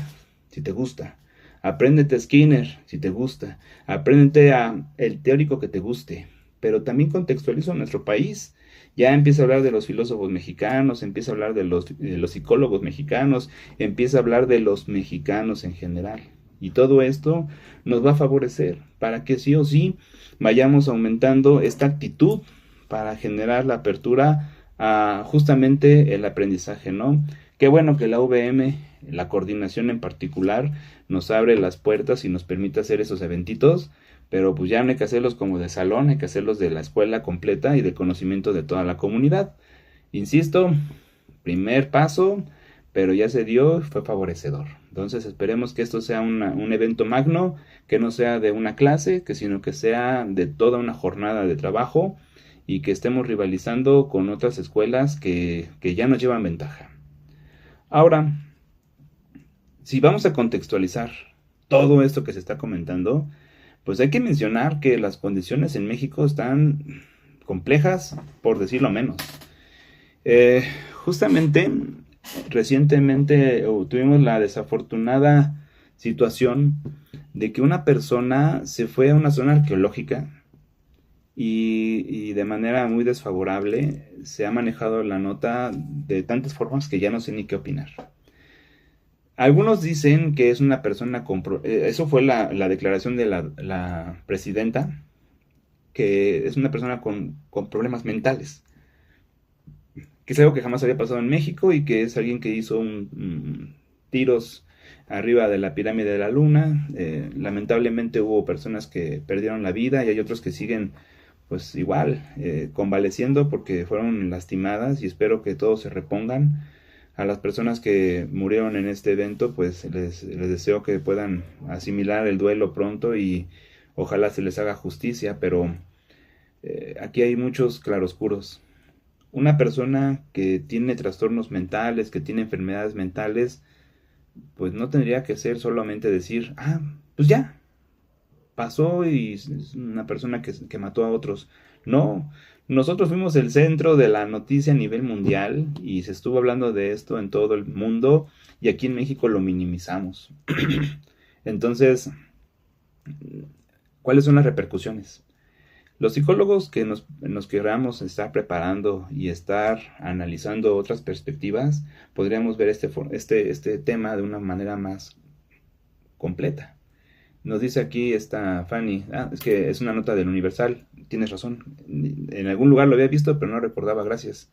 si te gusta. Apréndete a Skinner, si te gusta. Apréndete a el teórico que te guste. Pero también contextualizo nuestro país. Ya empieza a hablar de los filósofos mexicanos, empieza a hablar de los psicólogos mexicanos, empieza a hablar de los mexicanos en general. Y todo esto nos va a favorecer para que sí o sí vayamos aumentando esta actitud para generar la apertura a justamente el aprendizaje, ¿no? Qué bueno que la UVM, la coordinación en particular, nos abre las puertas y nos permite hacer esos eventitos, pero pues ya no hay que hacerlos como de salón, hay que hacerlos de la escuela completa y de conocimiento de toda la comunidad. Insisto, primer paso, pero ya se dio y fue favorecedor. Entonces esperemos que esto sea un evento magno, que no sea de una clase, que sino que sea de toda una jornada de trabajo y que estemos rivalizando con otras escuelas que ya nos llevan ventaja. Ahora, si vamos a contextualizar todo esto que se está comentando, pues hay que mencionar que las condiciones en México están complejas, por decirlo menos. Eh, Justamente, recientemente tuvimos la desafortunada situación de que una persona se fue a una zona arqueológica y de manera muy desfavorable se ha manejado la nota de tantas formas que ya no sé ni qué opinar. Algunos dicen que es una persona con... eso fue la declaración de la presidenta, que es una persona con problemas mentales, que es algo que jamás había pasado en México y que es alguien que hizo tiros arriba de la pirámide de la luna. Lamentablemente hubo personas que perdieron la vida y hay otros que siguen pues igual convaleciendo porque fueron lastimadas y espero que todos se repongan. A las personas que murieron en este evento pues les deseo que puedan asimilar el duelo pronto y ojalá se les haga justicia, pero aquí hay muchos claroscuros. Una persona que tiene trastornos mentales, que tiene enfermedades mentales, pues no tendría que ser solamente decir, ah, pues ya, pasó y es una persona que mató a otros. No, nosotros fuimos el centro de la noticia a nivel mundial y se estuvo hablando de esto en todo el mundo y aquí en México lo minimizamos. Entonces, ¿cuáles son las repercusiones? Los psicólogos que nos queramos estar preparando y estar analizando otras perspectivas, podríamos ver este tema de una manera más completa. Nos dice aquí esta Fanny, es que es una nota del Universal, tienes razón, en algún lugar lo había visto, pero no recordaba, gracias.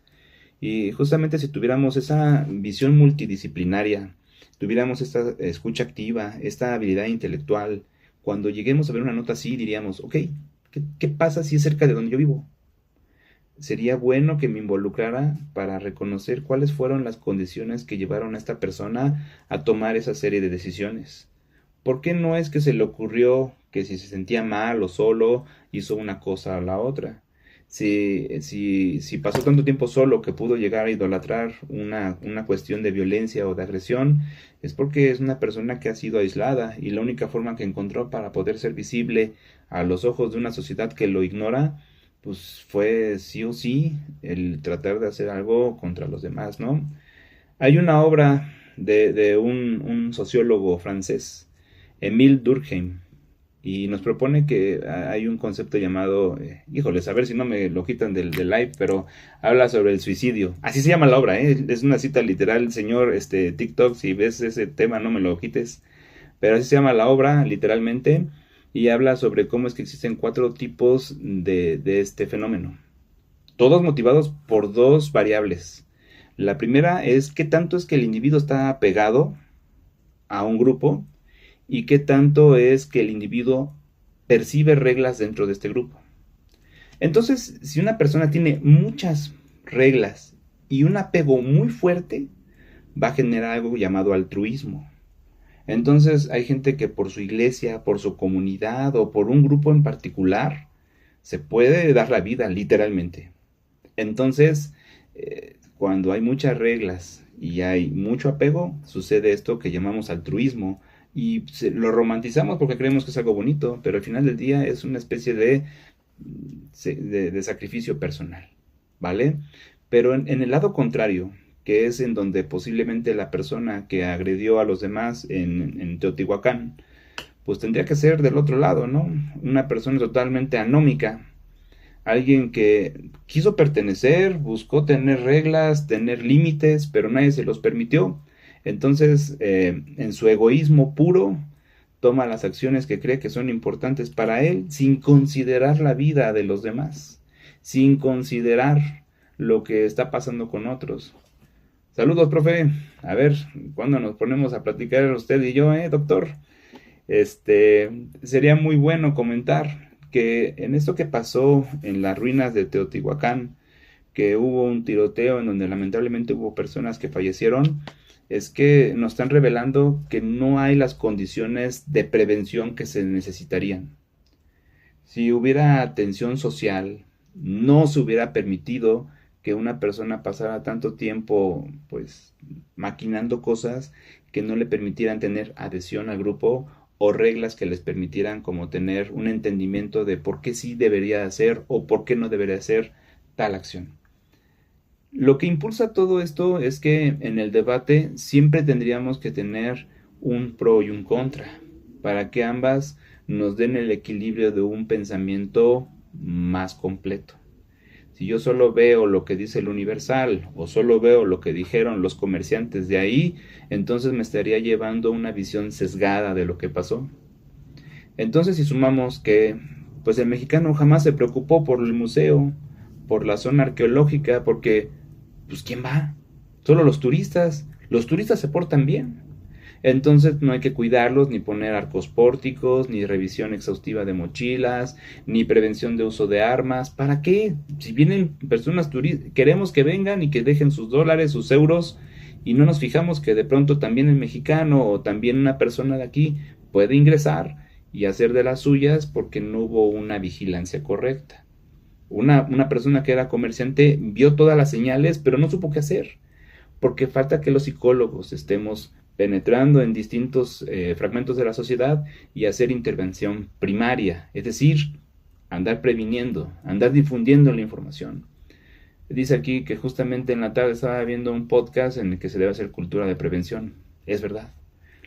Y justamente si tuviéramos esa visión multidisciplinaria, tuviéramos esta escucha activa, esta habilidad intelectual, cuando lleguemos a ver una nota así diríamos, ok, ¿qué pasa si es cerca de donde yo vivo? Sería bueno que me involucrara para reconocer cuáles fueron las condiciones que llevaron a esta persona a tomar esa serie de decisiones. ¿Por qué no es que se le ocurrió que si se sentía mal o solo hizo una cosa o la otra? Si pasó tanto tiempo solo que pudo llegar a idolatrar una cuestión de violencia o de agresión, es porque es una persona que ha sido aislada y la única forma que encontró para poder ser visible a los ojos de una sociedad que lo ignora, pues fue sí o sí el tratar de hacer algo contra los demás, ¿no? Hay una obra de un sociólogo francés, Émile Durkheim, y nos propone que hay un concepto llamado, híjoles, a ver si no me lo quitan del live, pero habla sobre el suicidio. Así se llama la obra, es una cita literal, señor TikTok, si ves ese tema no me lo quites, pero así se llama la obra, literalmente, y habla sobre cómo es que existen 4 tipos de este fenómeno, todos motivados por 2 variables. La primera es qué tanto es que el individuo está apegado a un grupo, y qué tanto es que el individuo percibe reglas dentro de este grupo. Entonces, si una persona tiene muchas reglas y un apego muy fuerte, va a generar algo llamado altruismo. Entonces, hay gente que por su iglesia, por su comunidad o por un grupo en particular, se puede dar la vida, literalmente. Entonces, cuando hay muchas reglas y hay mucho apego, sucede esto que llamamos altruismo, y lo romantizamos porque creemos que es algo bonito, pero al final del día es una especie de sacrificio personal, ¿vale? Pero en el lado contrario, que es en donde posiblemente la persona que agredió a los demás en Teotihuacán, pues tendría que ser del otro lado, ¿no? Una persona totalmente anómica, alguien que quiso pertenecer, buscó tener reglas, tener límites, pero nadie se los permitió. Entonces, en su egoísmo puro, toma las acciones que cree que son importantes para él, sin considerar la vida de los demás, sin considerar lo que está pasando con otros. Saludos, profe. A ver, ¿cuándo nos ponemos a platicar usted y yo, doctor? Sería muy bueno comentar que en esto que pasó en las ruinas de Teotihuacán, que hubo un tiroteo en donde lamentablemente hubo personas que fallecieron, es que nos están revelando que no hay las condiciones de prevención que se necesitarían. Si hubiera atención social, no se hubiera permitido que una persona pasara tanto tiempo, pues, maquinando cosas que no le permitieran tener adhesión al grupo o reglas que les permitieran como tener un entendimiento de por qué sí debería hacer o por qué no debería hacer tal acción. Lo que impulsa todo esto es que en el debate siempre tendríamos que tener un pro y un contra, para que ambas nos den el equilibrio de un pensamiento más completo. Si yo solo veo lo que dice el Universal o solo veo lo que dijeron los comerciantes de ahí, entonces me estaría llevando una visión sesgada de lo que pasó. Entonces, si sumamos que pues el mexicano jamás se preocupó por el museo, por la zona arqueológica, porque pues ¿quién va? Solo los turistas. Los turistas se portan bien. Entonces no hay que cuidarlos, ni poner arcos pórticos, ni revisión exhaustiva de mochilas, ni prevención de uso de armas. ¿Para qué? Si vienen personas turistas, queremos que vengan y que dejen sus dólares, sus euros, y no nos fijamos que de pronto también el mexicano o también una persona de aquí puede ingresar y hacer de las suyas porque no hubo una vigilancia correcta. Una persona que era comerciante vio todas las señales, pero no supo qué hacer, porque falta que los psicólogos estemos penetrando en distintos fragmentos de la sociedad y hacer intervención primaria, es decir, andar previniendo, andar difundiendo la información. Dice aquí que justamente en la tarde estaba viendo un podcast en el que se debe hacer cultura de prevención. Es verdad.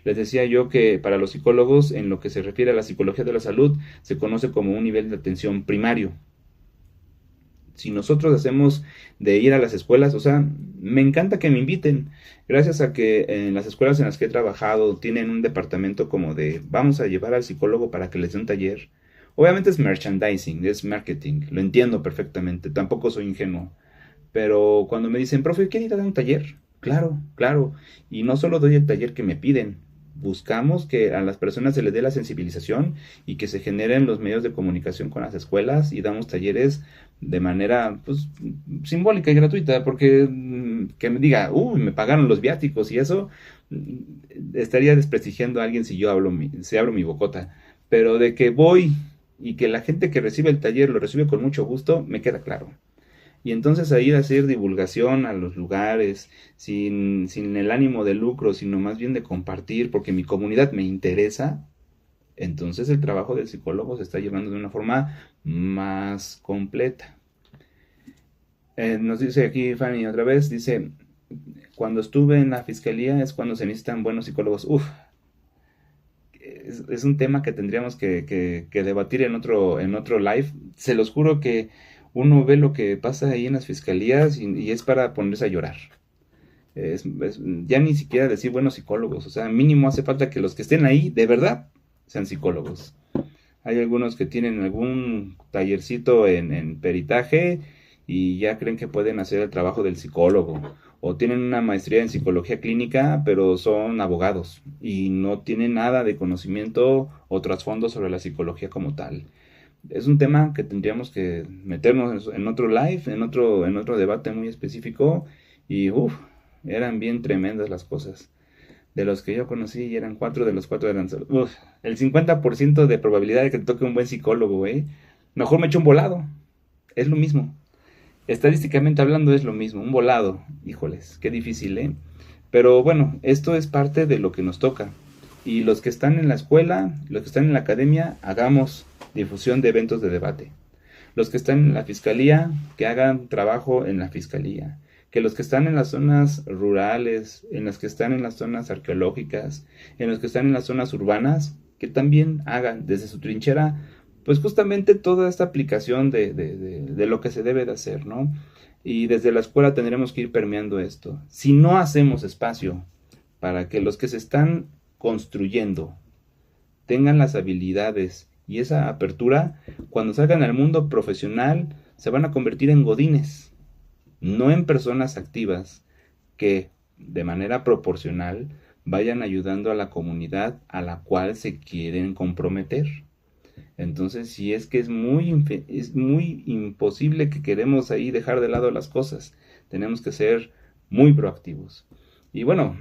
Les decía yo que para los psicólogos, en lo que se refiere a la psicología de la salud, se conoce como un nivel de atención primario. Si nosotros hacemos de ir a las escuelas, o sea, me encanta que me inviten, gracias a que en las escuelas en las que he trabajado tienen un departamento como de vamos a llevar al psicólogo para que les dé un taller. Obviamente es merchandising, es marketing, lo entiendo perfectamente, tampoco soy ingenuo, pero cuando me dicen, profe, ¿quiere ir a dar un taller? Claro, claro, y no solo doy el taller que me piden, buscamos que a las personas se les dé la sensibilización y que se generen los medios de comunicación con las escuelas y damos talleres de manera pues simbólica y gratuita, porque que me diga, me pagaron los viáticos y eso, estaría desprestigiando a alguien si yo si abro mi bocota, pero de que voy y que la gente que recibe el taller lo recibe con mucho gusto, me queda claro. Y entonces a ir a hacer divulgación a los lugares, sin el ánimo de lucro, sino más bien de compartir, porque mi comunidad me interesa, entonces el trabajo del psicólogo se está llevando de una forma más completa. Nos dice aquí Fanny otra vez, dice, cuando estuve en la fiscalía es cuando se necesitan buenos psicólogos. Es un tema que tendríamos que debatir en otro live. Se los juro que uno ve lo que pasa ahí en las fiscalías y es para ponerse a llorar. Ya ni siquiera decir buenos psicólogos, o sea, mínimo hace falta que los que estén ahí de verdad sean psicólogos. Hay algunos que tienen algún tallercito en peritaje y ya creen que pueden hacer el trabajo del psicólogo. O tienen una maestría en psicología clínica, pero son abogados y no tienen nada de conocimiento o trasfondo sobre la psicología como tal. Es un tema que tendríamos que meternos en otro live, en otro debate muy específico y eran bien tremendas las cosas. De los que yo conocí eran 4, de los 4 eran el 50% de probabilidad de que te toque un buen psicólogo, mejor me echo un volado, es lo mismo. Estadísticamente hablando es lo mismo, un volado, híjoles, qué difícil, Pero bueno, esto es parte de lo que nos toca. Y los que están en la escuela, los que están en la academia, hagamos difusión de eventos de debate. Los que están en la fiscalía, que hagan trabajo en la fiscalía. Que los que están en las zonas rurales, en los que están en las zonas arqueológicas, en los que están en las zonas urbanas, que también hagan desde su trinchera pues justamente toda esta aplicación de lo que se debe de hacer, ¿no? Y desde la escuela tendremos que ir permeando esto. Si no hacemos espacio para que los que se están construyendo tengan las habilidades y esa apertura, cuando salgan al mundo profesional se van a convertir en godines, no en personas activas que de manera proporcional vayan ayudando a la comunidad a la cual se quieren comprometer. Entonces, si es que es muy imposible que queremos ahí dejar de lado las cosas, tenemos que ser muy proactivos. Y bueno,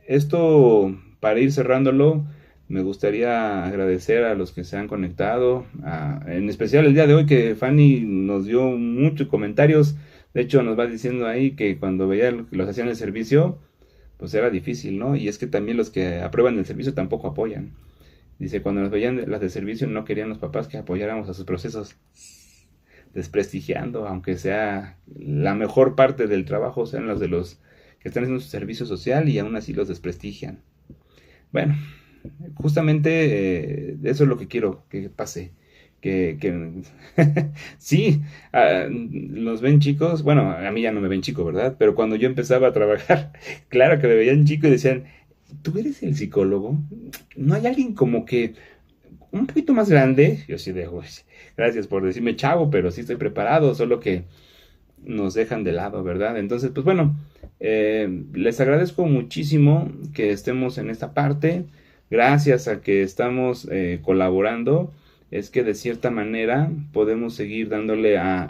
esto para ir cerrándolo, me gustaría agradecer a los que se han conectado, en especial el día de hoy que Fanny nos dio muchos comentarios. De hecho, nos va diciendo ahí que cuando veía que los hacían el servicio, pues era difícil, ¿no? Y es que también los que aprueban el servicio tampoco apoyan. Dice, cuando nos veían las de servicio no querían los papás que apoyáramos a sus procesos, desprestigiando, aunque sea la mejor parte del trabajo, sean los de los que están haciendo su servicio social y aún así los desprestigian. Bueno, justamente eso es lo que quiero que pase. Que sí, los ven chicos, bueno, a mí ya no me ven chico, ¿verdad? Pero cuando yo empezaba a trabajar, claro que me veían chico y decían, ¿tú eres el psicólogo? ¿No hay alguien como que un poquito más grande? Yo sí dejo, gracias por decirme chavo, pero sí estoy preparado, solo que nos dejan de lado, ¿verdad? Entonces, pues bueno, les agradezco muchísimo que estemos en esta parte. Gracias a que estamos colaborando, es que de cierta manera podemos seguir dándole al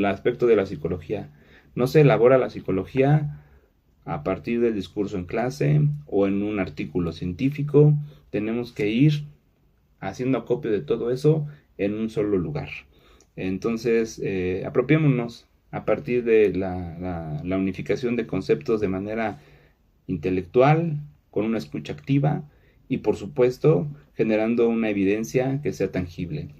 aspecto de la psicología. No se elabora la psicología a partir del discurso en clase o en un artículo científico. Tenemos que ir haciendo acopio de todo eso en un solo lugar. Entonces, apropiémonos a partir de la unificación de conceptos de manera intelectual, con una escucha activa y, por supuesto, generando una evidencia que sea tangible.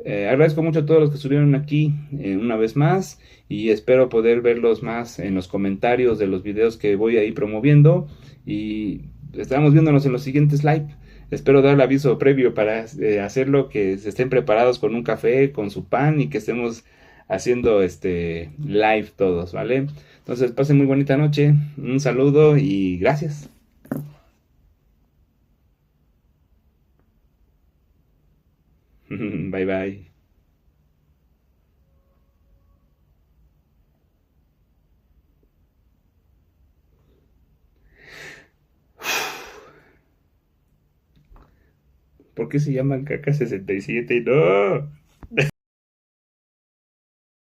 Agradezco mucho a todos los que estuvieron aquí una vez más y espero poder verlos más en los comentarios de los videos que voy a ir promoviendo y estamos viéndonos en los siguientes live. Espero dar el aviso previo para hacerlo, que se estén preparados con un café, con su pan y que estemos haciendo este live todos, ¿vale? Entonces pasen muy bonita noche, un saludo y gracias. Bye bye. ¿Por qué se llaman caca 67? No.